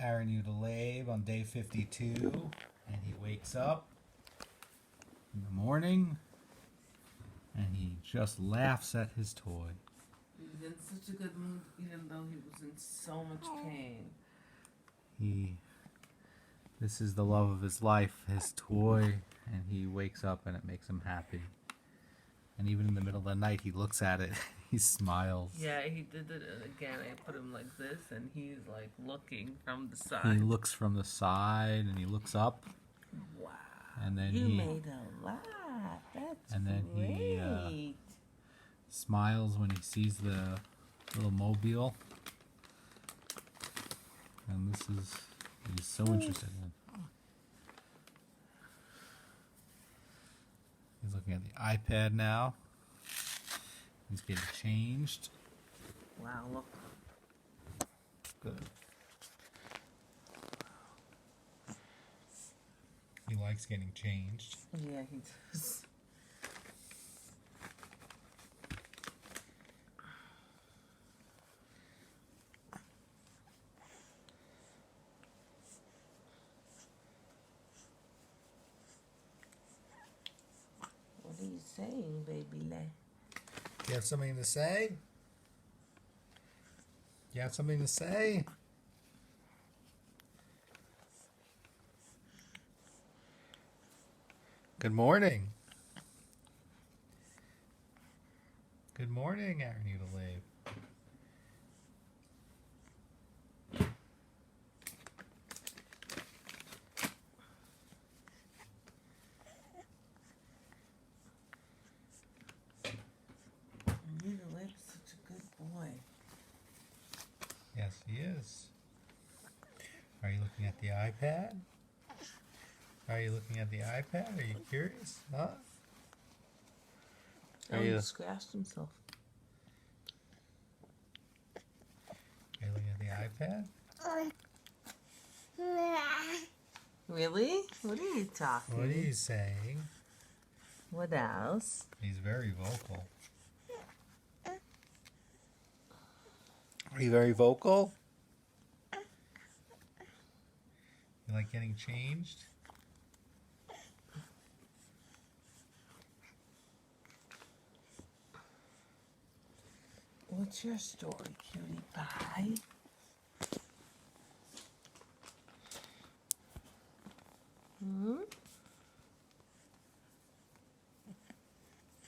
Yudah Leib on day 52, and he wakes up in the morning and he just laughs at his toy. He was in such a good mood, even though he was in so much pain. This is the love of his life, his toy, and he wakes up and it makes him happy. And even in the middle of the night, he looks at it, he smiles. Yeah, he did it again. I put him like this, and he's like looking from the side. He looks from the side and he looks up. Wow. And then You he made a lot. That's and then great. he smiles when he sees the little mobile. And he's so interested in. He's looking at the iPad now. He's getting changed. Wow, look. Good. He likes getting changed. Yeah, he does. What are you saying, baby Leib? You have something to say? You have something to say? Good morning. Good morning, Yudah Leib. Yudah Leib's such a good boy. Yes, he is. Are you looking at the iPad? Are you looking at the iPad? Are you curious? Huh? Oh, he scratched himself. Are you looking at the iPad? Really? What are you talking? What are you saying? What else? He's very vocal. Are you very vocal? You like getting changed? What's your story, cutie pie?